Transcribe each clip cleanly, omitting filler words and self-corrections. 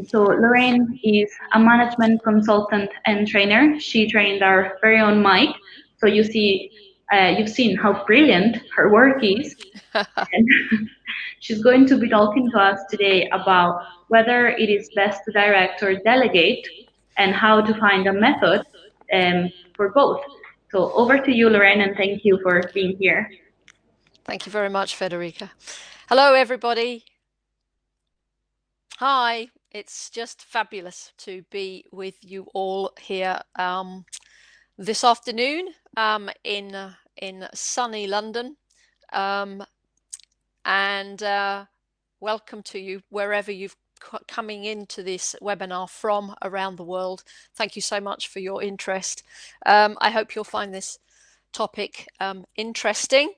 So Lorraine is a management consultant and trainer. She trained our very own Mike. So you've seen how brilliant her work is. And she's going to be talking to us today about whether it is best to direct or delegate and how to find a method for both. So over to you, Lorraine, and thank you for being here. Thank you very much, Federica. Hello, everybody. Hi, it's just fabulous to be with you all here this afternoon in sunny London, and welcome to you wherever you've coming into this webinar from around the world. Thank you so much for your interest. I hope you'll find this topic interesting.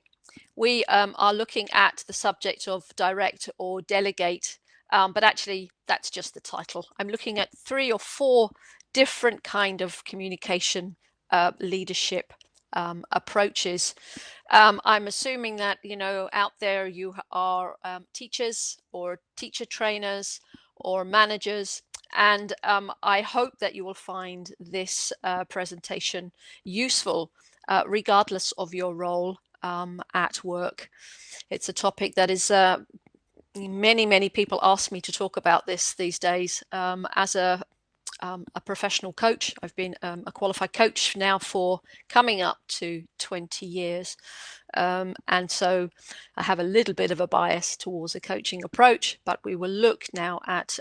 We are looking at the subject of direct or delegate, but actually that's just the title. I'm looking at 3 or 4 different kind of communication leadership approaches. I'm assuming that, out there you are teachers or teacher trainers or managers, and I hope that you will find this presentation useful regardless of your role at work. It's a topic that is many people ask me to talk about this these days. As a professional coach, I've been a qualified coach now for coming up to 20 years. And so I have a little bit of a bias towards a coaching approach, but we will look now at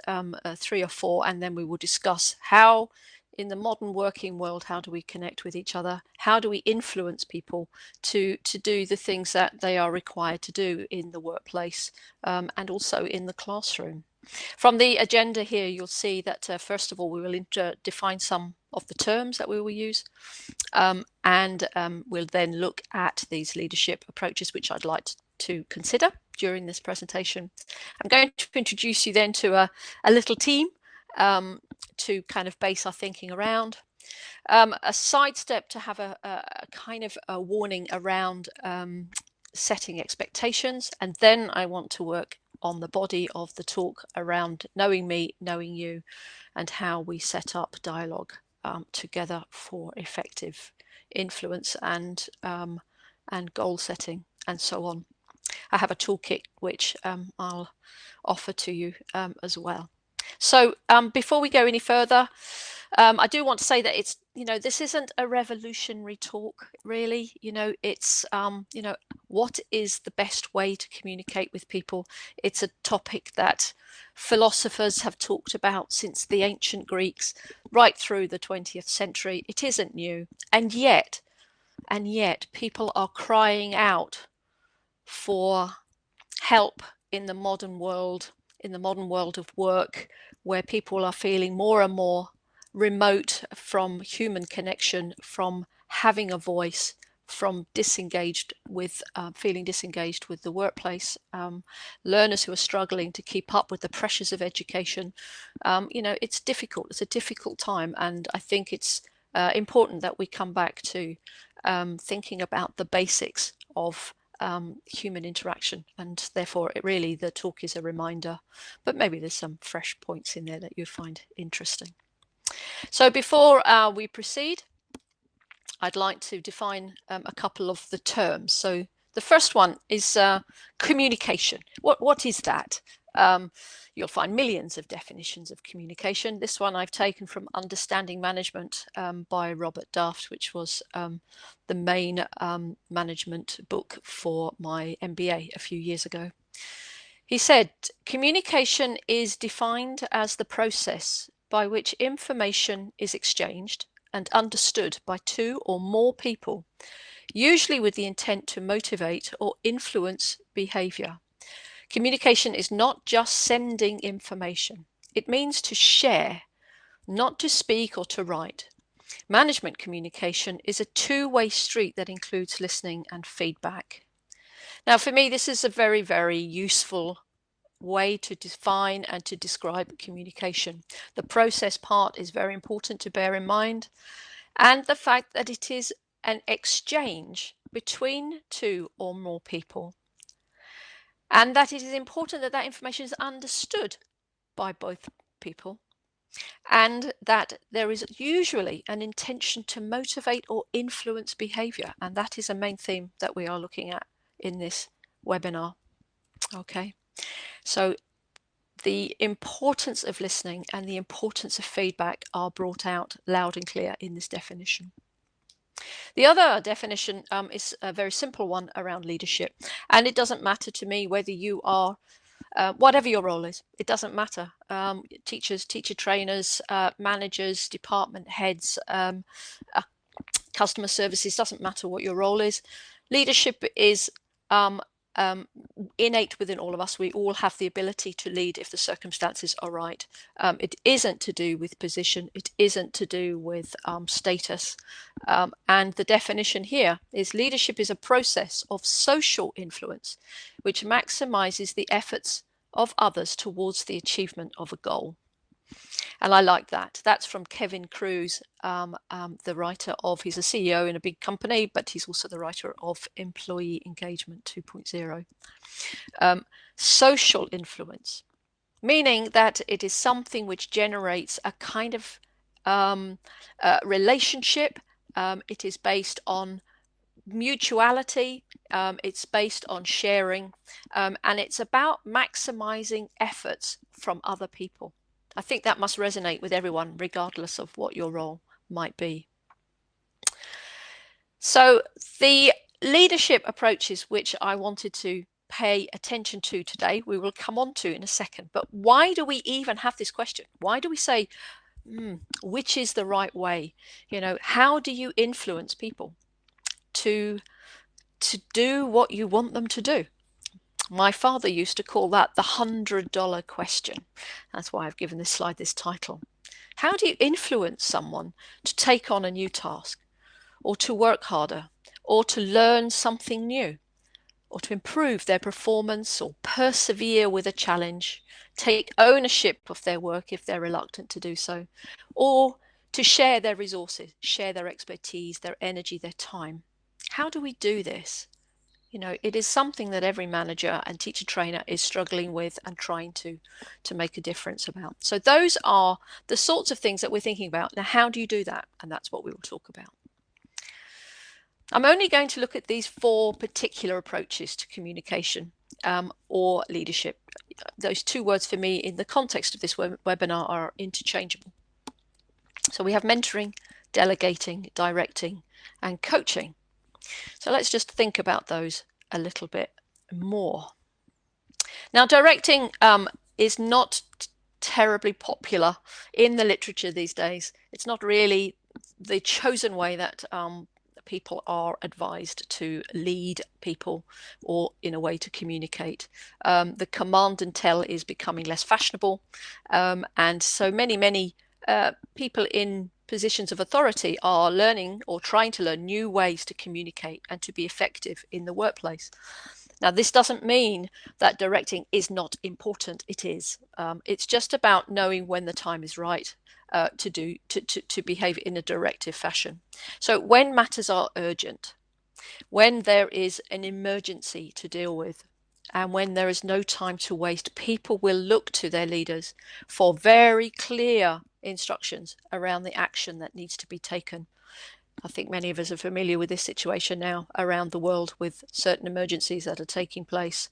3 or 4, and then we will discuss how in the modern working world, how do we connect with each other? How do we influence people to do the things that they are required to do in the workplace and also in the classroom? From the agenda here, you'll see that first of all, we will define some of the terms that we will use, and we'll then look at these leadership approaches, which I'd like to consider during this presentation. I'm going to introduce you then to a little team to kind of base our thinking around. A sidestep to have a kind of a warning around setting expectations, and then I want to work on the body of the talk around knowing me, knowing you, and how we set up dialogue together for effective influence and goal setting and so on. I have a toolkit which I'll offer to you as well. So before we go any further, I do want to say that it's, this isn't a revolutionary talk, really. It's, what is the best way to communicate with people? It's a topic that philosophers have talked about since the ancient Greeks, right through the 20th century. It isn't new. And yet people are crying out for help in the modern world of work, where people are feeling more and more remote from human connection, from having a voice, from feeling disengaged with the workplace, learners who are struggling to keep up with the pressures of education. It's difficult. It's a difficult time, and I think it's important that we come back to thinking about the basics of human interaction, and therefore the talk is a reminder, but maybe there's some fresh points in there that you find interesting. So before we proceed, I'd like to define a couple of the terms. So the first one is communication. What is that? You'll find millions of definitions of communication. This one I've taken from Understanding Management by Robert Daft, which was the main management book for my MBA a few years ago. He said, communication is defined as the process by which information is exchanged and understood by 2 or more people, usually with the intent to motivate or influence behavior. Communication is not just sending information. It means to share, not to speak or to write. Management communication is a 2-way street that includes listening and feedback. Now, for me, this is a very, very useful way to define and to describe communication. The process part is very important to bear in mind, and the fact that it is an exchange between 2 or more people, and that it is important that that information is understood by both people, and that there is usually an intention to motivate or influence behavior. And that is a main theme that we are looking at in this webinar. Okay, so the importance of listening and the importance of feedback are brought out loud and clear in this definition. The other definition is a very simple one around leadership, and it doesn't matter to me whether you are whatever your role is, it doesn't matter. Teachers, teacher trainers, managers, department heads, customer services, doesn't matter what your role is. Leadership is innate within all of us. We all have the ability to lead if the circumstances are right. It isn't to do with position. It isn't to do with status. And the definition here is leadership is a process of social influence which maximizes the efforts of others towards the achievement of a goal. And I like that. That's from Kevin Kruse, the writer of, he's a CEO in a big company, but he's also the writer of Employee Engagement 2.0. Social influence, meaning that it is something which generates a kind of relationship. It is based on mutuality, it's based on sharing, and it's about maximizing efforts from other people. I think that must resonate with everyone, regardless of what your role might be. So the leadership approaches which I wanted to pay attention to today, we will come on to in a second. But why do we even have this question? Why do we say, which is the right way? You know, how do you influence people to do what you want them to do? My father used to call that the $100 question. That's why I've given this slide this title. How do you influence someone to take on a new task, or to work harder, or to learn something new, or to improve their performance, or persevere with a challenge, take ownership of their work if they're reluctant to do so, or to share their resources, share their expertise, their energy, their time? How do we do this? You know, it is something that every manager and teacher trainer is struggling with and trying to make a difference about. So those are the sorts of things that we're thinking about. Now, how do you do that? And that's what we will talk about. I'm only going to look at these 4 particular approaches to communication or leadership. Those 2 words for me in the context of this webinar are interchangeable. So we have mentoring, delegating, directing, and coaching. So let's just think about those a little bit more. Now, directing is not terribly popular in the literature these days. It's not really the chosen way that people are advised to lead people or in a way to communicate. The command and tell is becoming less fashionable, and so many people in positions of authority are learning or trying to learn new ways to communicate and to be effective in the workplace. Now, this doesn't mean that directing is not important. It is. It's just about knowing when the time is right to behave in a directive fashion. So when matters are urgent, when there is an emergency to deal with, and when there is no time to waste, people will look to their leaders for very clear instructions around the action that needs to be taken. I think many of us are familiar with this situation now around the world with certain emergencies that are taking place.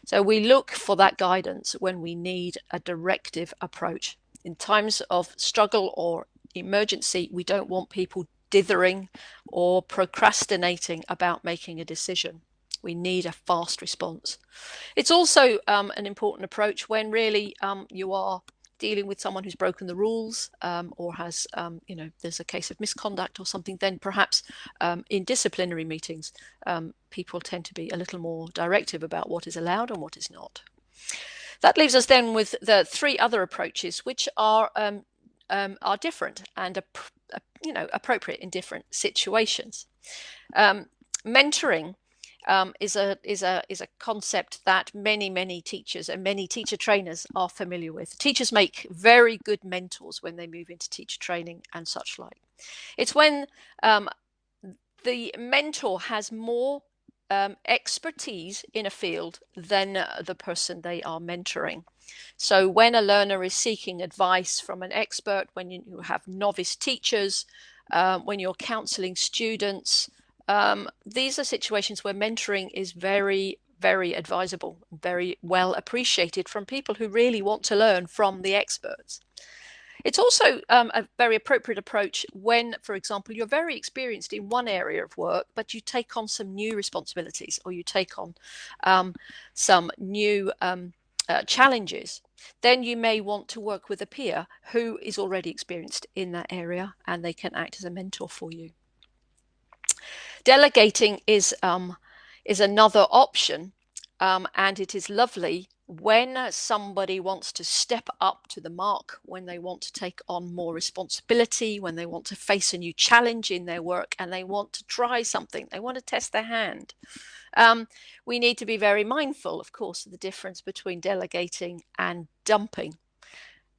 So we look for that guidance when we need a directive approach. In times of struggle or emergency, we don't want people dithering or procrastinating about making a decision. We need a fast response. It's also an important approach when really you are dealing with someone who's broken the rules or has, there's a case of misconduct or something. Then perhaps in disciplinary meetings, people tend to be a little more directive about what is allowed and what is not. That leaves us then with the 3 other approaches, which are different and appropriate in different situations. Mentoring is a concept that many teachers and many teacher trainers are familiar with. Teachers make very good mentors when they move into teacher training and such like. It's when the mentor has more expertise in a field than the person they are mentoring. So when a learner is seeking advice from an expert, when you have novice teachers, when you're counseling students, these are situations where mentoring is very, very advisable, very well appreciated from people who really want to learn from the experts. It's also a very appropriate approach when, for example, you're very experienced in one area of work, but you take on some new responsibilities, or you take on some new challenges. Then you may want to work with a peer who is already experienced in that area, and they can act as a mentor for you. Delegating is another option, and it is lovely when somebody wants to step up to the mark, when they want to take on more responsibility, when they want to face a new challenge in their work, and they want to try something, they want to test their hand. We need to be very mindful, of course, of the difference between delegating and dumping.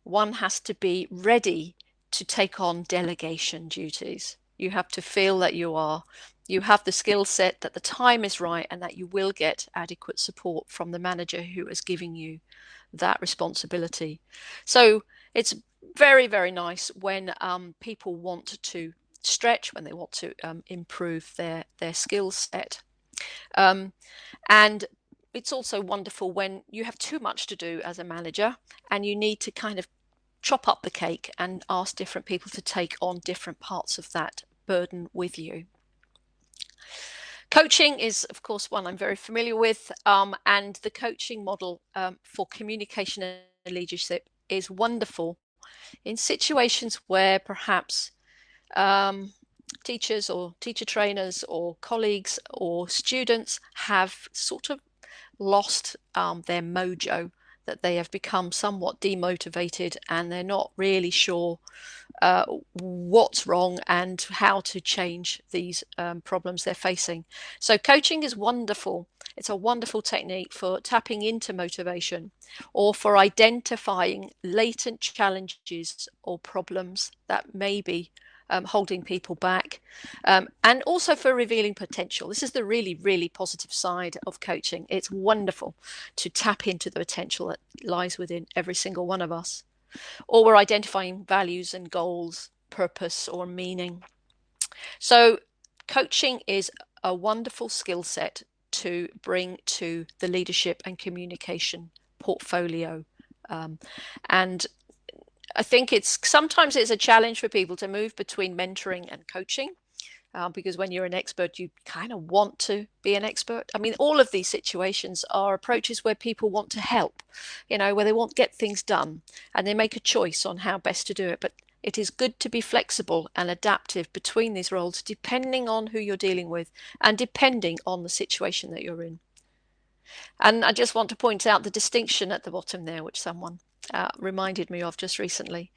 One has to be ready to take on delegation duties. You have to feel that you have the skill set, that the time is right, and that you will get adequate support from the manager who is giving you that responsibility. So it's very, very nice when people want to stretch, when they want to improve their skill set. And it's also wonderful when you have too much to do as a manager and you need to kind of chop up the cake and ask different people to take on different parts of that burden with you. Coaching is, of course, one I'm very familiar with, and the coaching model for communication and leadership is wonderful in situations where perhaps teachers or teacher trainers or colleagues or students have sort of lost their mojo, that they have become somewhat demotivated and they're not really sure what's wrong and how to change these problems they're facing. So coaching is wonderful. It's a wonderful technique for tapping into motivation or for identifying latent challenges or problems that may be holding people back, and also for revealing potential. This is the really, really positive side of coaching. It's wonderful to tap into the potential that lies within every single one of us. Or we're identifying values and goals, purpose or meaning. So coaching is a wonderful skill set to bring to the leadership and communication portfolio. And I think sometimes it's a challenge for people to move between mentoring and coaching, because when you're an expert, you kind of want to be an expert. I mean, all of these situations are approaches where people want to help, where they want to get things done and they make a choice on how best to do it. But it is good to be flexible and adaptive between these roles, depending on who you're dealing with and depending on the situation that you're in. And I just want to point out the distinction at the bottom there, which someone reminded me of just recently.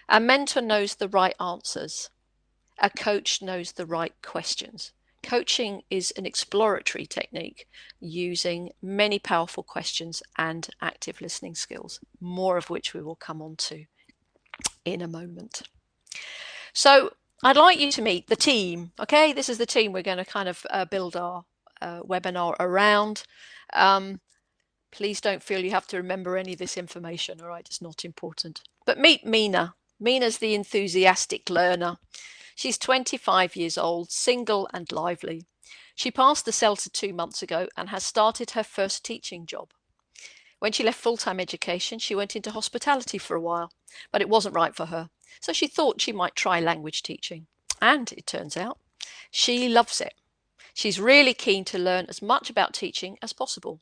A mentor knows the right answers. A coach knows the right questions. Coaching is an exploratory technique using many powerful questions and active listening skills, more of which we will come on to in a moment. So I'd like you to meet the team. Okay, this is the team we're going to kind of build our webinar around. Please don't feel you have to remember any of this information, all right? It's not important. But meet Mina. Mina's the enthusiastic learner. She's 25 years old, single and lively. She passed the CELTA 2 months ago and has started her first teaching job. When she left full-time education, she went into hospitality for a while, but it wasn't right for her. So she thought she might try language teaching. And it turns out she loves it. She's really keen to learn as much about teaching as possible.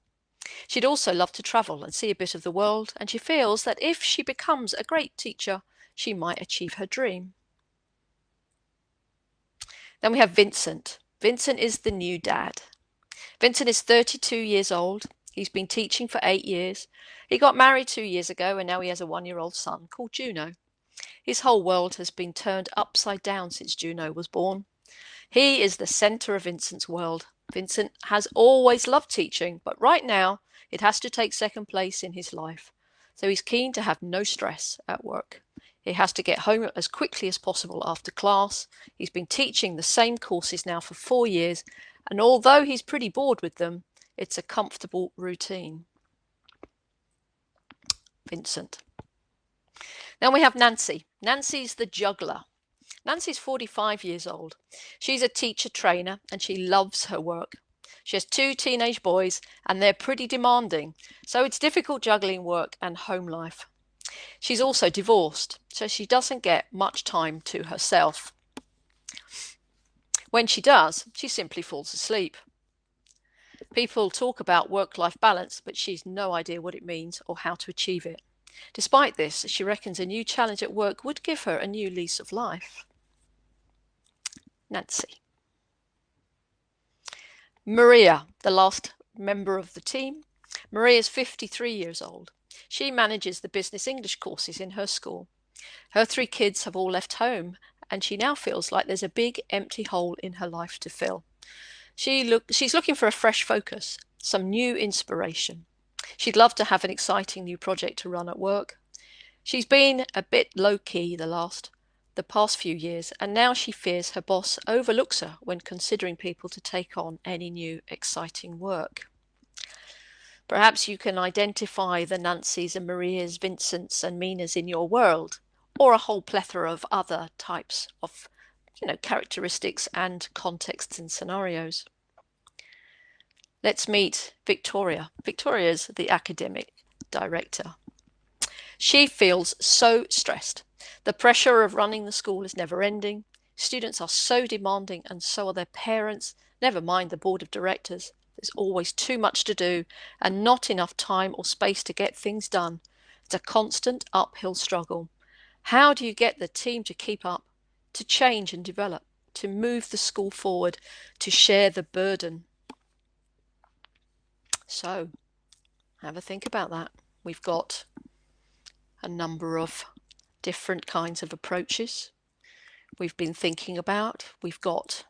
She'd also love to travel and see a bit of the world, and she feels that if she becomes a great teacher, she might achieve her dream. Then we have Vincent. Vincent is the new dad. Vincent is 32 years old. He's been teaching for 8 years. He got married 2 years ago, and now he has a 1-year-old son called Juno. His whole world has been turned upside down since Juno was born. He is the center of Vincent's world. Vincent has always loved teaching, but right now it has to take second place in his life. So he's keen to have no stress at work. He has to get home as quickly as possible after class. He's been teaching the same courses now for 4 years, and although he's pretty bored with them, it's a comfortable routine. Vincent. Then we have Nancy. Nancy's the juggler. Nancy's 45 years old. She's a teacher trainer and she loves her work. She has 2 teenage boys and they're pretty demanding, so it's difficult juggling work and home life. She's also divorced, so she doesn't get much time to herself. When she does, she simply falls asleep. People talk about work-life balance, but she's no idea what it means or how to achieve it. Despite this, she reckons a new challenge at work would give her a new lease of life. Nancy. Maria, the last member of the team. Maria is 53 years old. She manages the business English courses in her school. Her 3 kids have all left home, and she now feels like there's a big empty hole in her life to fill. She's looking for a fresh focus, some new inspiration. She'd love to have an exciting new project to run at work. She's been a bit low-key the past few years, and now she fears her boss overlooks her when considering people to take on any new exciting work. Perhaps you can identify the Nancys and Marias, Vincents and Minas in your world, or a whole plethora of other types of characteristics and contexts and scenarios. Let's meet Victoria. Victoria's the academic director. She feels so stressed. The pressure of running the school is never ending. Students are so demanding and so are their parents, never mind the board of directors. There's always too much to do and not enough time or space to get things done. It's a constant uphill struggle. How do you get the team to keep up, to change and develop, to move the school forward, to share the burden? So, have a think about that. We've got a number of different kinds of approaches we've been thinking about. We've got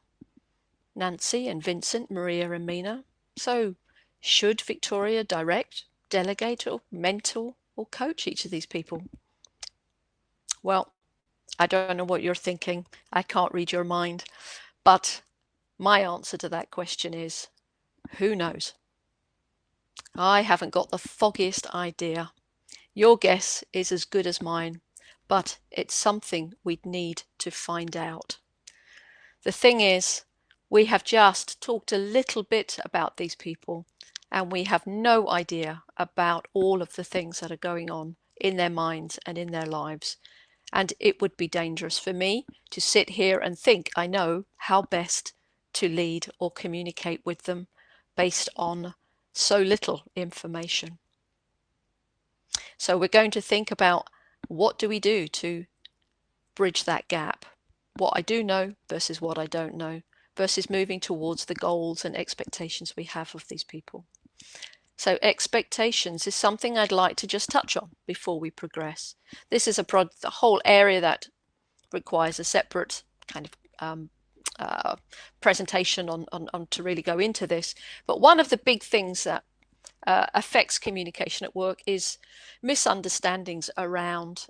Nancy and Vincent, Maria and Mina. So, should Victoria direct, delegate or mentor or coach each of these people? Well, I don't know what you're thinking. I can't read your mind. But my answer to that question is, who knows? I haven't got the foggiest idea. Your guess is as good as mine, but it's something we'd need to find out. The thing is, we have just talked a little bit about these people, and we have no idea about all of the things that are going on in their minds and in their lives. And it would be dangerous for me to sit here and think I know how best to lead or communicate with them based on so little information. So we're going to think about, what do we do to bridge that gap? What I do know versus what I don't know, versus moving towards the goals and expectations we have of these people. So expectations is something I'd like to just touch on before we progress. This is a whole area that requires a separate kind of presentation on to really go into this. But one of the big things that affects communication at work is misunderstandings around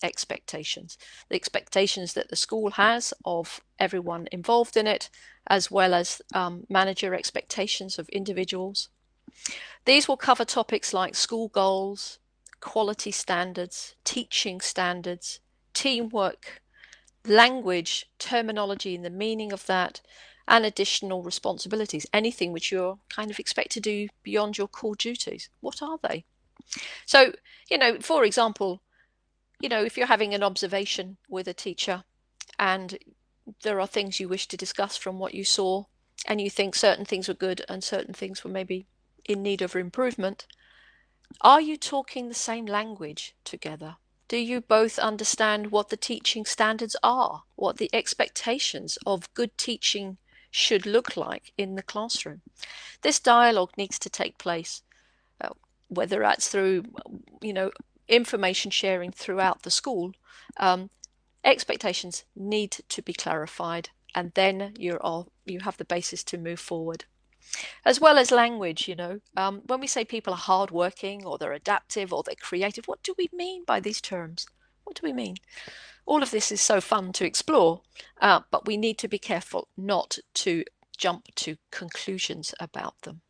expectations. The expectations that the school has of everyone involved in it, as well as manager expectations of individuals. These will cover topics like school goals, quality standards, teaching standards, teamwork, language, terminology and the meaning of that, and additional responsibilities, anything which you're kind of expected to do beyond your core duties. What are they? So, for example, if you're having an observation with a teacher and there are things you wish to discuss from what you saw, and you think certain things were good and certain things were maybe in need of improvement, are you talking the same language together? Do you both understand what the teaching standards are, what the expectations of good teaching should look like in the classroom? This dialogue needs to take place, whether that's through, information sharing throughout the school. Expectations need to be clarified, and then you have the basis to move forward. As well as language, when we say people are hardworking or they're adaptive or they're creative, what do we mean by these terms? What do we mean? All of this is so fun to explore, but we need to be careful not to jump to conclusions about them.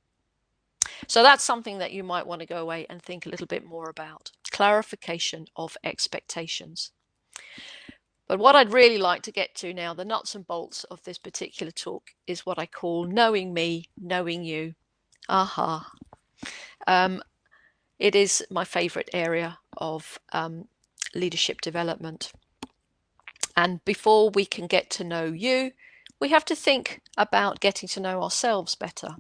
So that's something that you might want to go away and think a little bit more about. clarification of expectations. But what I'd really like to get to now, the nuts and bolts of this particular talk, is what I call knowing me, knowing you. Aha. It is my favorite area of leadership development. And before we can get to know you, we have to think about getting to know ourselves better.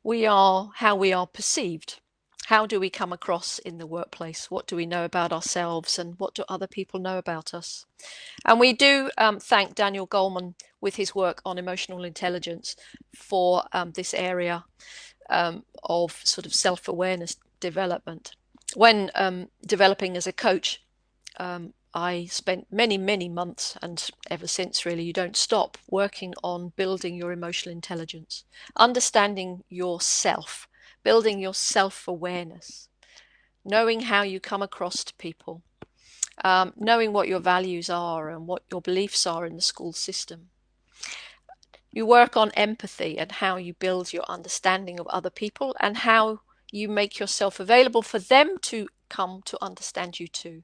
We are how we are perceived. How do we come across in the workplace? What do we know about ourselves, and what do other people know about us? And we do thank Daniel Goleman with his work on emotional intelligence for this area of sort of self-awareness development. When developing as a coach, I spent many, many months, and ever since really, you don't stop working on building your emotional intelligence, understanding yourself, building your self-awareness, knowing how you come across to people, knowing what your values are and what your beliefs are in the school system. You work on empathy and how you build your understanding of other people and how you make yourself available for them to come to understand you too.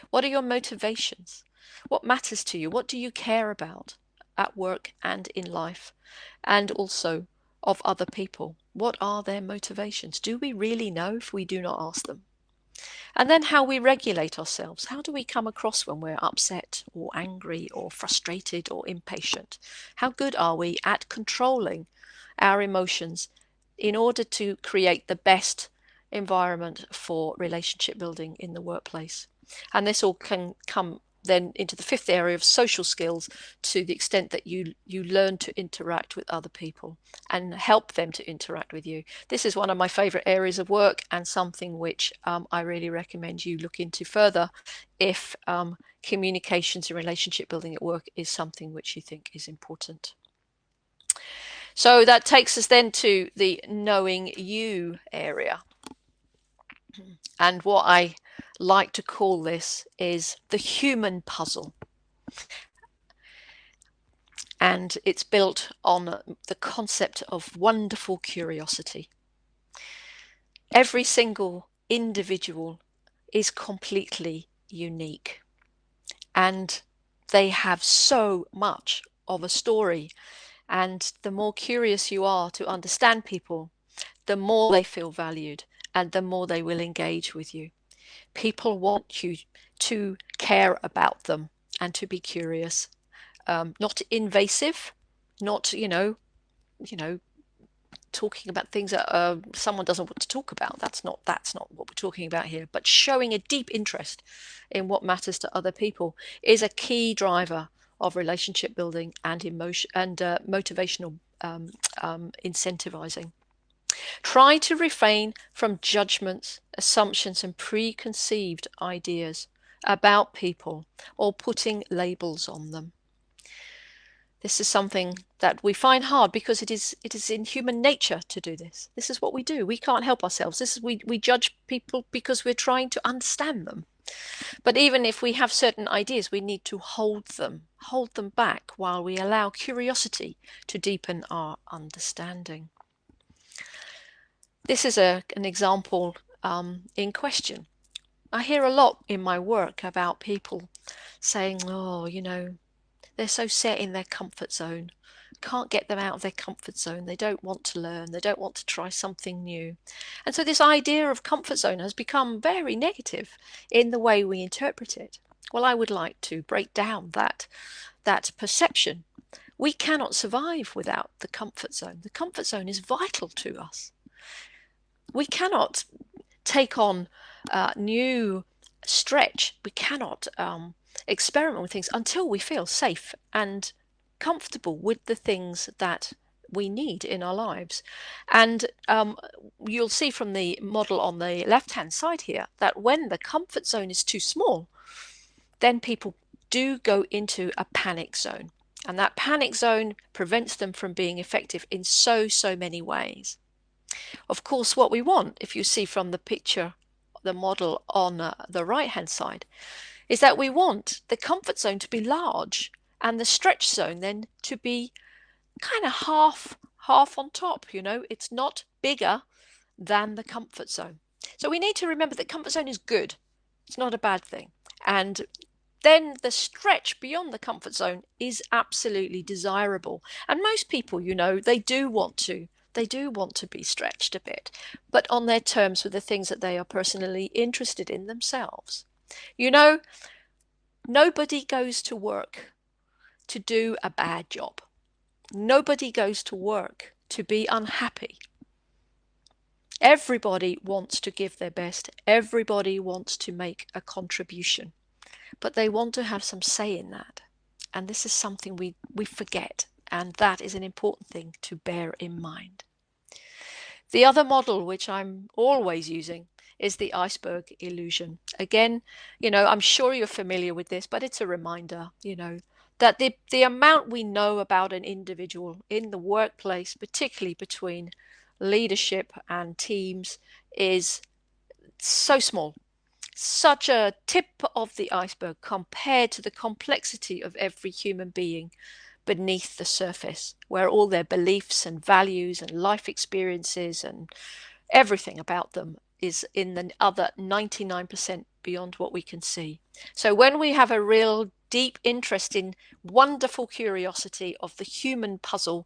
What are your motivations? What matters to you? What do you care about at work and in life? And also of other people. What are their motivations? Do we really know if we do not ask them? And then how we regulate ourselves. How do we come across when we're upset or angry or frustrated or impatient? How good are we at controlling our emotions in order to create the best environment for relationship building in the workplace? And this all can come then into the fifth area of social skills, to the extent that you learn to interact with other people and help them to interact with you. This is one of my favorite areas of work, and something which I really recommend you look into further if communications and relationship building at work is something which you think is important. So that takes us then to the knowing you area. And what I like to call this is the human puzzle. And it's built on the concept of wonderful curiosity. Every single individual is completely unique, and they have so much of a story. And the more curious you are to understand people, the more they feel valued and the more they will engage with you. People want you to care about them and to be curious, not invasive, not, talking about things that someone doesn't want to talk about. That's not what we're talking about here. But showing a deep interest in what matters to other people is a key driver of relationship building and emotion and motivational incentivizing. Try to refrain from judgments, assumptions, and preconceived ideas about people or putting labels on them. This is something that we find hard because it is in human nature to do this. This is what we do. We can't help ourselves. We judge people because we're trying to understand them. But even if we have certain ideas, we need to hold them back while we allow curiosity to deepen our understanding. This is an example in question. I hear a lot in my work about people saying, oh, they're so set in their comfort zone. Can't get them out of their comfort zone. They don't want to learn. They don't want to try something new. And so this idea of comfort zone has become very negative in the way we interpret it. Well, I would like to break down that perception. We cannot survive without the comfort zone. The comfort zone is vital to us. We cannot take on new stretch. We cannot experiment with things until we feel safe and comfortable with the things that we need in our lives. And you'll see from the model on the left-hand side here that when the comfort zone is too small, then people do go into a panic zone. And that panic zone prevents them from being effective in so many ways. Of course, what we want, if you see from the picture, the model on the right-hand side, is that we want the comfort zone to be large and the stretch zone then to be kind of half on top. It's not bigger than the comfort zone. So we need to remember that comfort zone is good. It's not a bad thing. And then the stretch beyond the comfort zone is absolutely desirable. And most people, they do want to be stretched a bit, but on their terms with the things that they are personally interested in themselves. Nobody goes to work to do a bad job. Nobody goes to work to be unhappy. Everybody wants to give their best. Everybody wants to make a contribution, but they want to have some say in that. And this is something we forget, and that is an important thing to bear in mind. The other model, which I'm always using, is the iceberg illusion. Again, I'm sure you're familiar with this, but it's a reminder, that the amount we know about an individual in the workplace, particularly between leadership and teams, is so small, such a tip of the iceberg compared to the complexity of every human being beneath the surface, where all their beliefs and values and life experiences and everything about them is in the other 99% beyond what we can see. So when we have a real deep interest in wonderful curiosity of the human puzzle,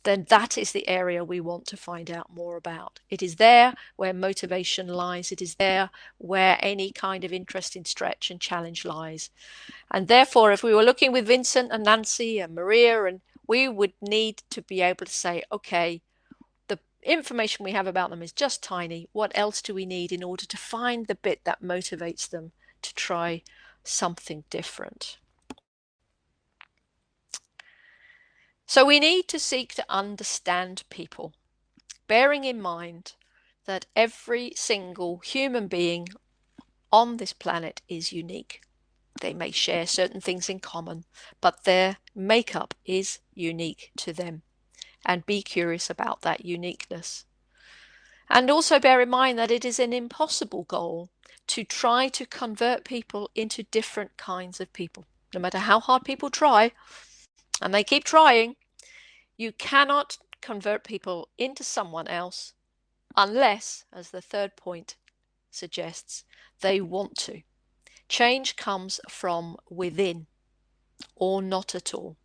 then that is the area we want to find out more about. It is there where motivation lies. It is there where any kind of interest in stretch and challenge lies. And therefore, if we were looking with Vincent and Nancy and Maria, and we would need to be able to say, okay, the information we have about them is just tiny. What else do we need in order to find the bit that motivates them to try something different? So we need to seek to understand people, bearing in mind that every single human being on this planet is unique. They may share certain things in common, but their makeup is unique to them. And be curious about that uniqueness. And also bear in mind that it is an impossible goal to try to convert people into different kinds of people. No matter how hard people try, and they keep trying, you cannot convert people into someone else unless, as the third point suggests, they want to. Change comes from within, or not at all.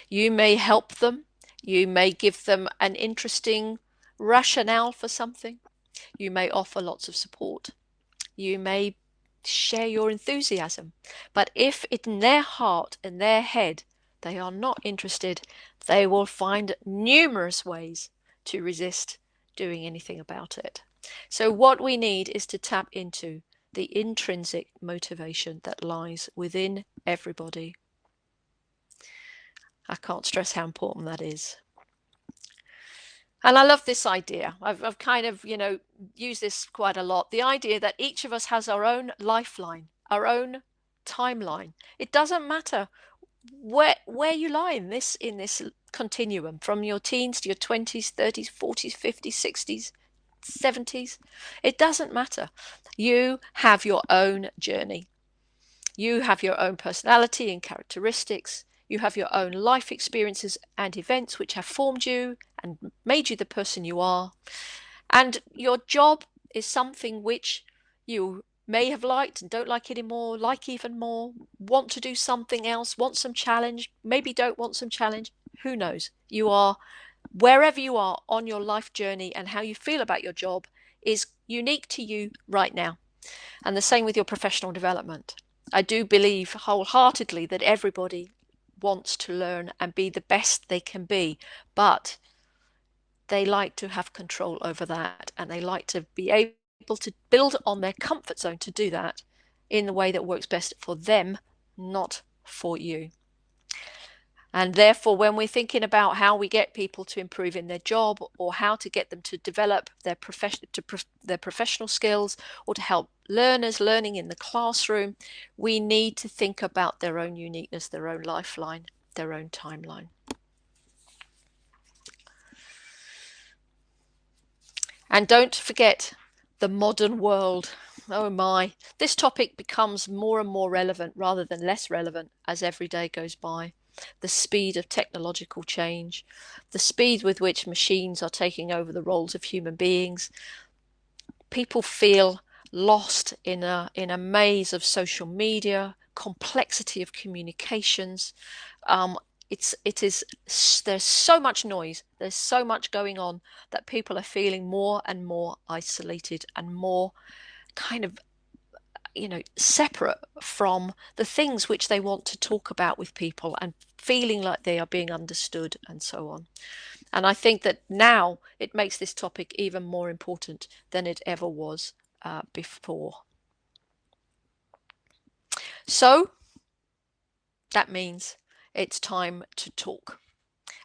You may help them. You may give them an interesting rationale for something. You may offer lots of support. You may share your enthusiasm. But if in their heart, in their head, they are not interested, they will find numerous ways to resist doing anything about it. So what we need is to tap into the intrinsic motivation that lies within everybody. I can't stress how important that is. And I love this idea. I've kind of, used this quite a lot. The idea that each of us has our own lifeline, our own timeline. It doesn't matter where you lie in this continuum, from your teens to your 20s, 30s, 40s, 50s, 60s, 70s. It doesn't matter. You have your own journey. You have your own personality and characteristics. You have your own life experiences and events which have formed you and made you the person you are. And your job is something which you may have liked and don't like anymore, like even more, want to do something else, want some challenge, maybe don't want some challenge. Who knows? You are, wherever you are on your life journey, and how you feel about your job is unique to you right now. And the same with your professional development. I do believe wholeheartedly that everybody wants to learn and be the best they can be, but they like to have control over that, and they like to be able to build on their comfort zone to do that in the way that works best for them, not for you. And therefore, when we're thinking about how we get people to improve in their job, or how to get them to develop their professional skills, or to help learners learning in the classroom, we need to think about their own uniqueness, their own lifeline, their own timeline. And don't forget the modern world. Oh my, this topic becomes more and more relevant rather than less relevant as every day goes by. The speed of technological change, the speed with which machines are taking over the roles of human beings. People feel lost in a maze of social media, complexity of communications. There's so much noise, there's so much going on, that people are feeling more and more isolated and more kind of, separate from the things which they want to talk about with people, and feeling like they are being understood and so on. And I think that now it makes this topic even more important than it ever was before. So that means it's time to talk.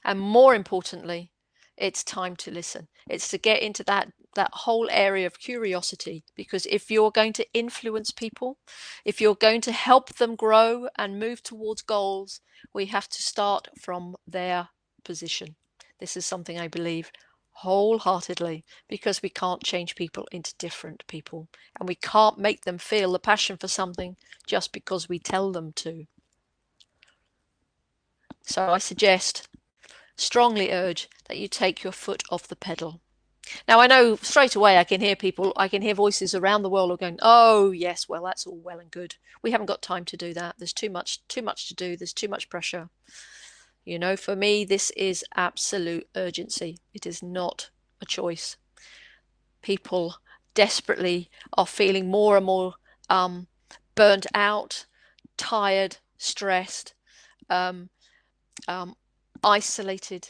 And more importantly, it's time to listen. It's to get into that whole area of curiosity, because if you're going to influence people, if you're going to help them grow and move towards goals, we have to start from their position. This is something I believe wholeheartedly, because we can't change people into different people, and we can't make them feel the passion for something just because we tell them to. So I suggest, strongly urge, that you take your foot off the pedal. Now, I know straight away I can hear voices around the world going, oh yes, well, that's all well and good. We haven't got time to do that. There's too much to do. There's too much pressure. For me, this is absolute urgency. It is not a choice. People desperately are feeling more and more burnt out, tired, stressed, isolated,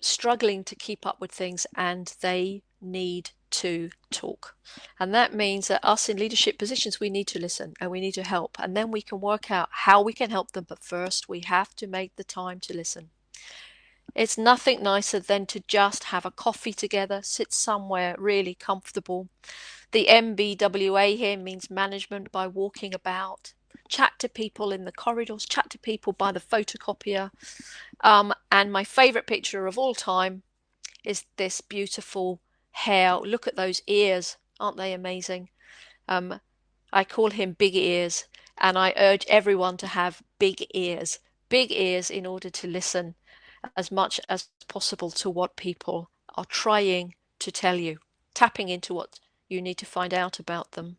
struggling to keep up with things, and they need to talk. And that means that us in leadership positions, we need to listen and we need to help, and then we can work out how we can help them. But first, we have to make the time to listen. It's nothing nicer than to just have a coffee together, sit somewhere really comfortable. The MBWA here means management by walking about. Chat to people in the corridors, chat to people by the photocopier. And my favorite picture of all time is this beautiful hair. Look at those ears. Aren't they amazing? I call him Big Ears, and I urge everyone to have big ears in order to listen as much as possible to what people are trying to tell you, tapping into what you need to find out about them.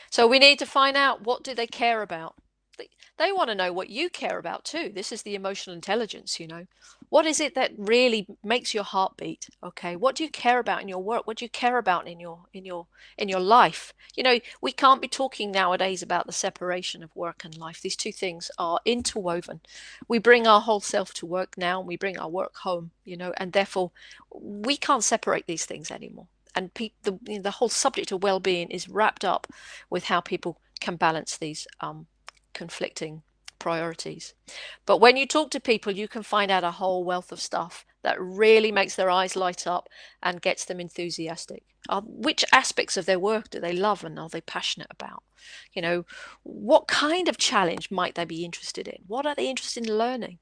So we need to find out, what do they care about? They want to know what you care about too. This is the emotional intelligence, What is it that really makes your heart beat? Okay, what do you care about in your work? What do you care about in your life? We can't be talking nowadays about the separation of work and life. These two things are interwoven. We bring our whole self to work now, and we bring our work home, and therefore we can't separate these things anymore. And the whole subject of well-being is wrapped up with how people can balance these conflicting priorities. But when you talk to people, you can find out a whole wealth of stuff that really makes their eyes light up and gets them enthusiastic. Which aspects of their work do they love and are they passionate about? What kind of challenge might they be interested in? What are they interested in learning?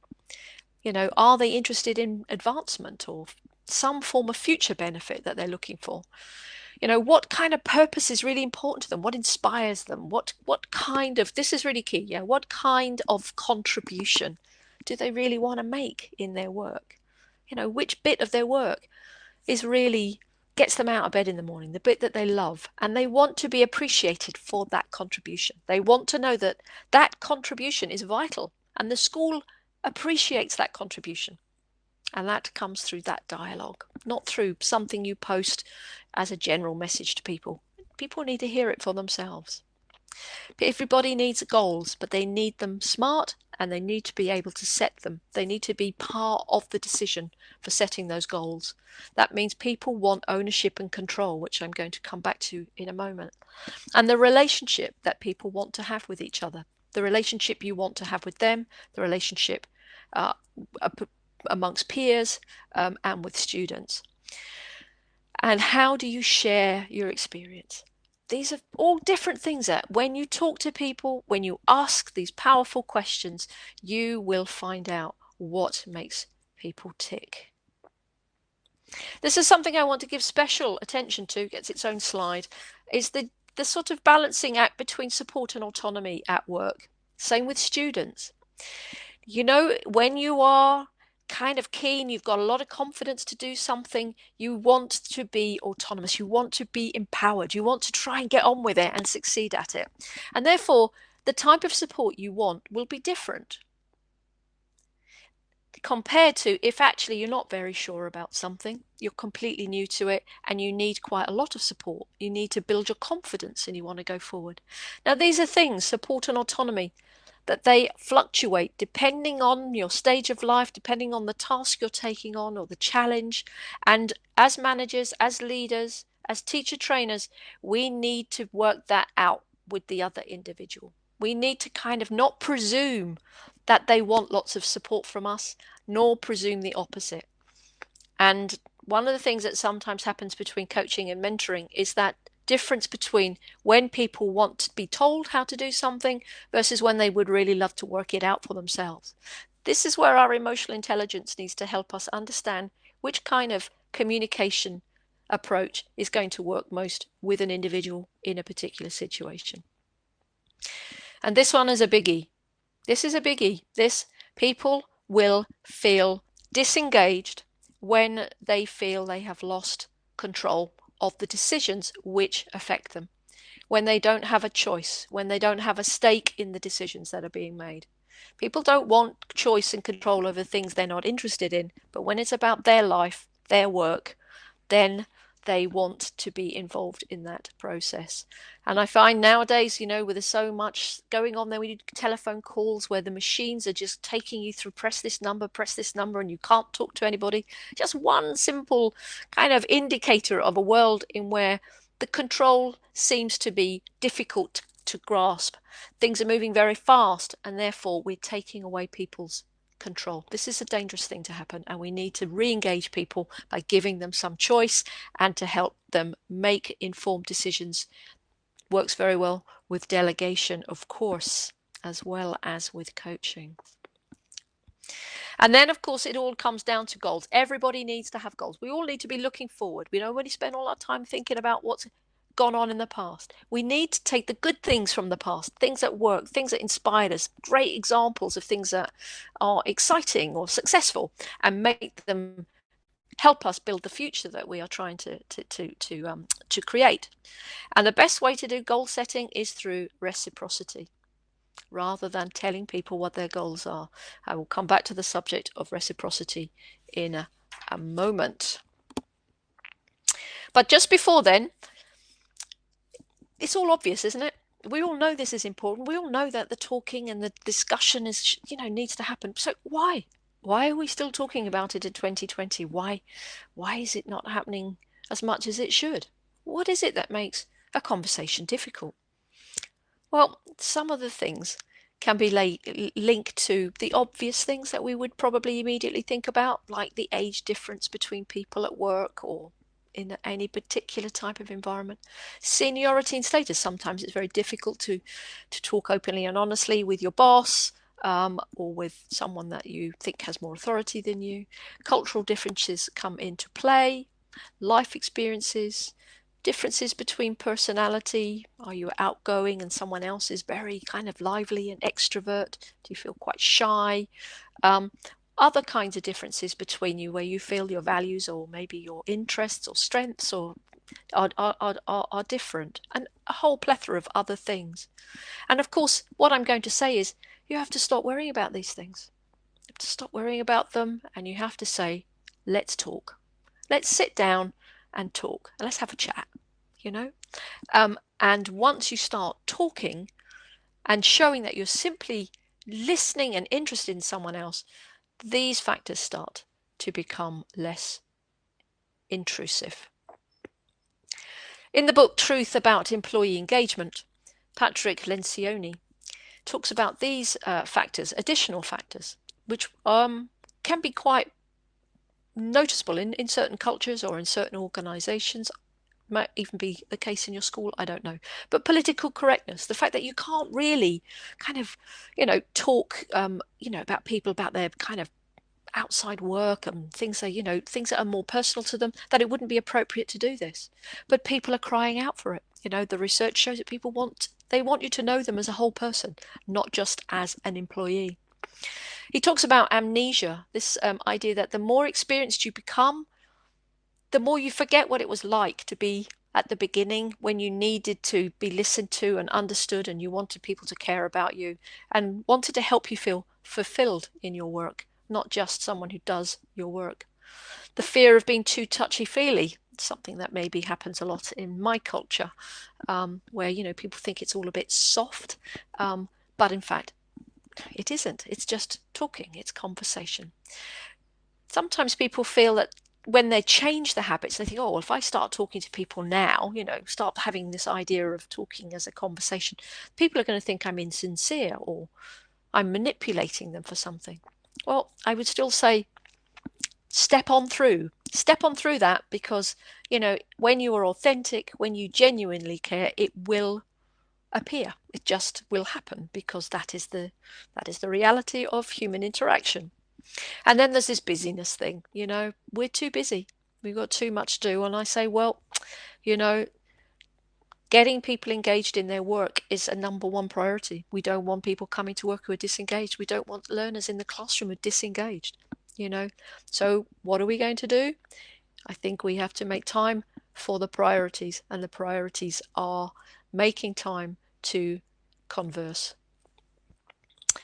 Are they interested in advancement or some form of future benefit that they're looking for? What kind of purpose is really important to them? What inspires them? What kind of, this is really key, what kind of contribution do they really want to make in their work? Which bit of their work is really gets them out of bed in the morning, the bit that they love, and they want to be appreciated for that contribution. They want to know that that contribution is vital, and the school appreciates that contribution. And that comes through that dialogue, not through something you post as a general message to people. People need to hear it for themselves. Everybody needs goals, but they need them smart, and they need to be able to set them. They need to be part of the decision for setting those goals. That means people want ownership and control, which I'm going to come back to in a moment. And the relationship that people want to have with each other, the relationship you want to have with them, the relationship amongst peers and with students. And how do you share your experience? These are all different things that when you talk to people, when you ask these powerful questions, you will find out what makes people tick. This is something I want to give special attention to, gets its own slide, is the sort of balancing act between support and autonomy at work. Same with students. When you are kind of keen, you've got a lot of confidence to do something, you want to be autonomous, you want to be empowered, you want to try and get on with it and succeed at it. And therefore, the type of support you want will be different compared to if actually you're not very sure about something, you're completely new to it, and you need quite a lot of support. You need to build your confidence and you want to go forward. Now, these are things, support and autonomy, that they fluctuate depending on your stage of life, depending on the task you're taking on or the challenge. And as managers, as leaders, as teacher trainers, we need to work that out with the other individual. We need to kind of not presume that they want lots of support from us, nor presume the opposite. And one of the things that sometimes happens between coaching and mentoring is that difference between when people want to be told how to do something versus when they would really love to work it out for themselves. This is where our emotional intelligence needs to help us understand which kind of communication approach is going to work most with an individual in a particular situation. And this one is a biggie. This is a biggie. People will feel disengaged when they feel they have lost control of the decisions which affect them, when they don't have a choice, when they don't have a stake in the decisions that are being made. People don't want choice and control over things they're not interested in, but when it's about their life, their work, then they want to be involved in that process. And I find nowadays, with there's so much going on there, we do telephone calls where the machines are just taking you through press this number, and you can't talk to anybody. Just one simple kind of indicator of a world in where the control seems to be difficult to grasp. Things are moving very fast, and therefore we're taking away people's control. This is a dangerous thing to happen, and we need to re-engage people by giving them some choice and to help them make informed decisions. Works very well with delegation, of course, as well as with coaching. And then, of course, it all comes down to goals. Everybody needs to have goals. We all need to be looking forward. We don't really spend all our time thinking about what's gone on in the past. We need to take the good things from the past, things that work, things that inspired us, great examples of things that are exciting or successful, and make them help us build the future that we are trying to create. And the best way to do goal setting is through reciprocity, rather than telling people what their goals are. I will come back to the subject of reciprocity in a moment. But just before then, it's all obvious, isn't it? We all know this is important. We all know that the talking and the discussion is, needs to happen. So why? Why are we still talking about it in 2020? Why is it not happening as much as it should? What is it that makes a conversation difficult? Well, some of the things can be linked to the obvious things that we would probably immediately think about, like the age difference between people at work or in any particular type of environment. Seniority and status. Sometimes it's very difficult to talk openly and honestly with your boss or with someone that you think has more authority than you. Cultural differences come into play. Life experiences. Differences between personality. Are you outgoing and someone else is very kind of lively and extrovert? Do you feel quite shy? Other kinds of differences between you where you feel your values or maybe your interests or strengths are different, and a whole plethora of other things. And of course, what I'm going to say is you have to stop worrying about these things. You have to stop worrying about them, and you have to say, let's talk. Let's sit down and talk, and let's have a chat, and once you start talking and showing that you're simply listening and interested in someone else, these factors start to become less intrusive. In the book Truth About Employee Engagement, Patrick Lencioni talks about these factors, additional factors, which can be quite noticeable in certain cultures or in certain organizations. Might even be the case in your school, I don't know. But political correctness, the fact that you can't really kind of, talk, about people, about their kind of outside work and things that, things that are more personal to them, that it wouldn't be appropriate to do this. But people are crying out for it. The research shows that people want you to know them as a whole person, not just as an employee. He talks about amnesia, this idea that the more experienced you become, the more you forget what it was like to be at the beginning when you needed to be listened to and understood, and you wanted people to care about you and wanted to help you feel fulfilled in your work, not just someone who does your work. The fear of being too touchy-feely, something that maybe happens a lot in my culture, where people think it's all a bit soft, but in fact it isn't. It's just talking, it's conversation. Sometimes people feel that when they change the habits, they think, oh, well, if I start talking to people now, start having this idea of talking as a conversation, people are going to think I'm insincere or I'm manipulating them for something. Well, I would still say step on through that, because when you are authentic, when you genuinely care, it will appear. It just will happen, because that is the reality of human interaction. And then there's this busyness thing. We're too busy, we've got too much to do. And I say, well, getting people engaged in their work is a number one priority. We don't want people coming to work who are disengaged. We don't want learners in the classroom who are disengaged. So what are we going to do? I think we have to make time for the priorities, and the priorities are making time to converse.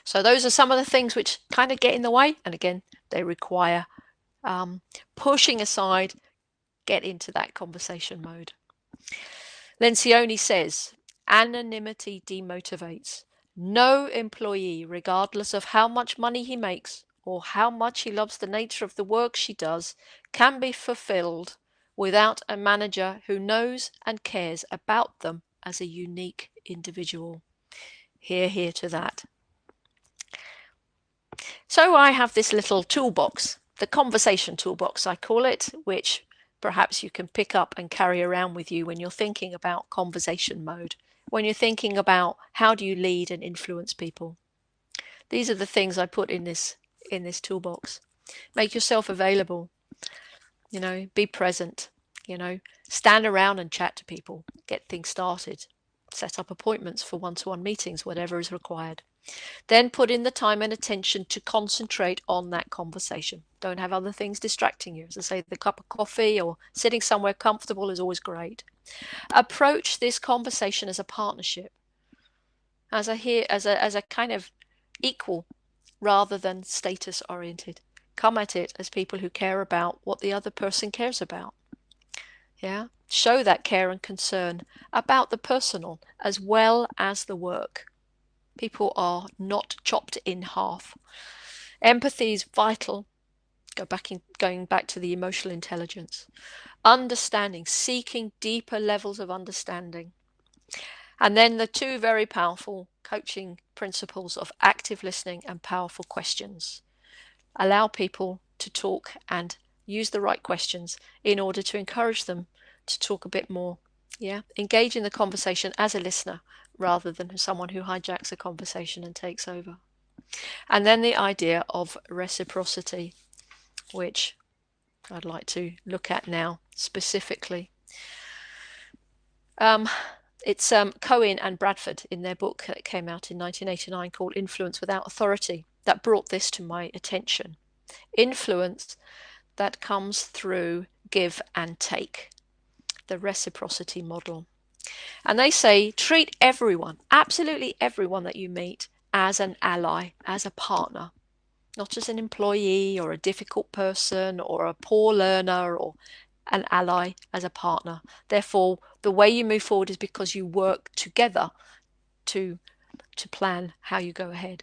So those are some of the things which kind of get in the way, and again, they require pushing aside, get into that conversation mode. Lencioni says, anonymity demotivates. No employee, regardless of how much money he makes or how much he loves the nature of the work she does, can be fulfilled without a manager who knows and cares about them as a unique individual. Hear to that. So I have this little toolbox, the conversation toolbox I call it, which perhaps you can pick up and carry around with you when you're thinking about conversation mode, when you're thinking about how do you lead and influence people. These are the things I put in this toolbox. Make yourself available, be present, stand around and chat to people, get things started, set up appointments for one-to-one meetings, whatever is required. Then put in the time and attention to concentrate on that conversation. Don't have other things distracting you. As I say, the cup of coffee or sitting somewhere comfortable is always great. Approach this conversation as a partnership, as a kind of equal rather than status oriented. Come at it as people who care about what the other person cares about. Yeah, show that care and concern about the personal as well as the work. People are not chopped in half. Empathy is vital. Going back to the emotional intelligence. Understanding, seeking deeper levels of understanding. And then the two very powerful coaching principles of active listening and powerful questions. Allow people to talk and use the right questions in order to encourage them to talk a bit more. Yeah, engage in the conversation as a listener rather than someone who hijacks a conversation and takes over. And then the idea of reciprocity, which I'd like to look at now specifically. It's Cohen and Bradford in their book that came out in 1989 called Influence Without Authority that brought this to my attention. Influence that comes through give and take, the reciprocity model. And they say treat everyone, absolutely everyone that you meet, as an ally, as a partner, not as an employee or a difficult person or a poor learner, or an ally, as a partner. Therefore, the way you move forward is because you work together to plan how you go ahead.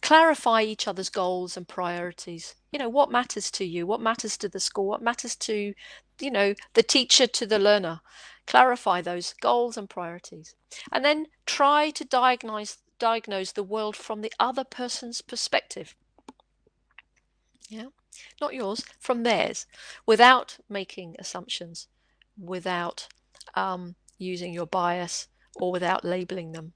Clarify each other's goals and priorities. What matters to you? What matters to the school? What matters to, the teacher to the learner? Clarify those goals and priorities. And then try to diagnose the world from the other person's perspective. Yeah, not yours, from theirs, without making assumptions, without using your bias, or without labeling them.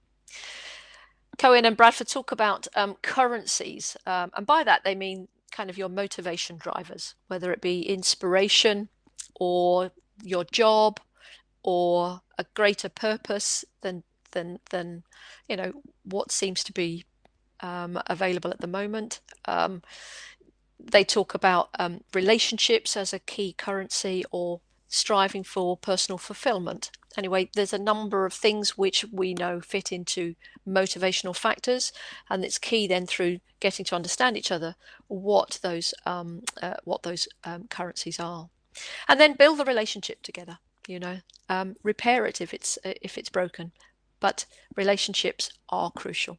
Cohen and Bradford talk about currencies, and by that they mean kind of your motivation drivers, whether it be inspiration or your job or a greater purpose than what seems to be available at the moment. They talk about relationships as a key currency, or striving for personal fulfillment. Anyway, there's a number of things which we know fit into motivational factors, and it's key then through getting to understand each other what those currencies are, and then build the relationship together. Repair it if it's broken, but relationships are crucial.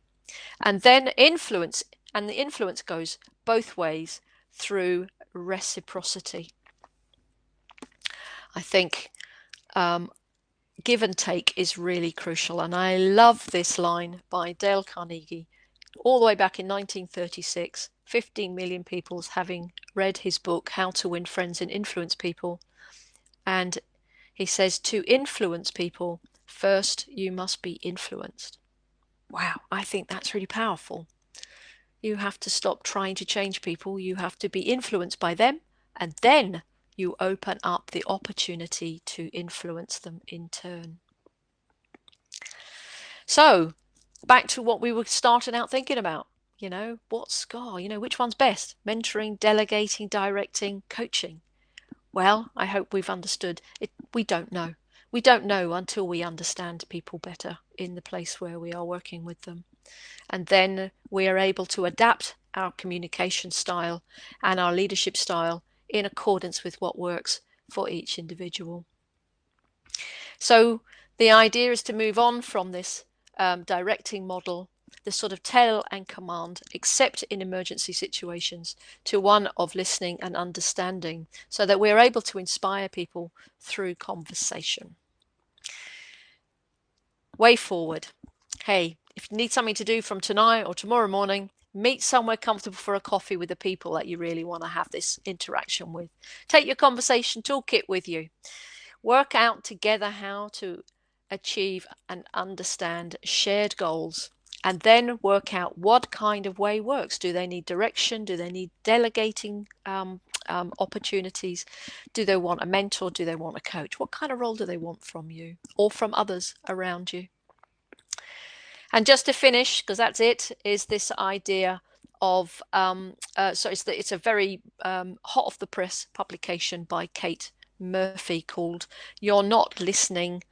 And then influence, and the influence goes both ways through reciprocity. I think give and take is really crucial, and I love this line by Dale Carnegie, all the way back in 1936, 15 million people having read his book, How to Win Friends and Influence People. And he says, to influence people, first you must be influenced. Wow, I think that's really powerful. You have to stop trying to change people. You have to be influenced by them, and then you open up the opportunity to influence them in turn. So back to what we were starting out thinking about, what's which one's best? Mentoring, delegating, directing, coaching. Well, I hope we've understood it. We don't know. We don't know until we understand people better in the place where we are working with them. And then we are able to adapt our communication style and our leadership style in accordance with what works for each individual. So the idea is to move on from this directing model, the sort of tell and command, except in emergency situations, to one of listening and understanding, so that we're able to inspire people through conversation. Way forward. Hey, if you need something to do from tonight or tomorrow morning, meet somewhere comfortable for a coffee with the people that you really want to have this interaction with. Take your conversation toolkit with you. Work out together how to achieve and understand shared goals, and then work out what kind of way works. Do they need direction? Do they need delegating opportunities? Do they want a mentor? Do they want a coach? What kind of role do they want from you or from others around you? And just to finish, because that's it, is this idea of, so it's a very hot off the press publication by Kate Murphy called You're Not Listening,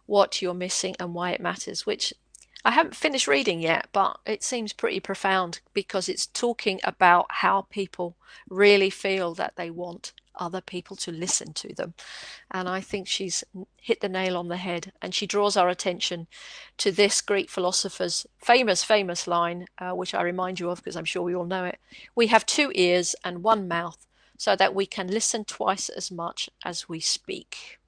What You're Missing and Why It Matters, which I haven't finished reading yet, but it seems pretty profound, because it's talking about how people really feel that they want other people to listen to them. And I think she's hit the nail on the head, and she draws our attention to this Greek philosopher's famous line, which I remind you of because I'm sure we all know it. We have 2 ears and 1 mouth, so that we can listen twice as much as we speak.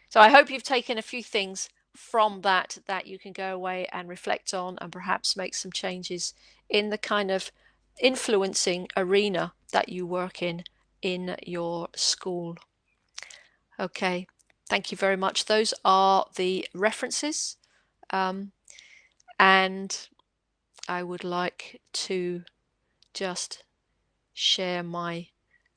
So I hope you've taken a few things from that you can go away and reflect on, and perhaps make some changes in the kind of influencing arena that you work in your school. Okay, thank you very much. Those are the references, and I would like to just share my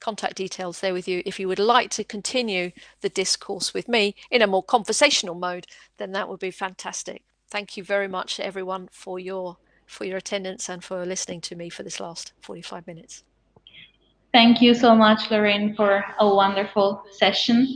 contact details there with you. If you would like to continue the discourse with me in a more conversational mode, then that would be fantastic. Thank you very much, everyone, for your attendance and for listening to me for this last 45 minutes. Thank you so much, Lorraine, for a wonderful session.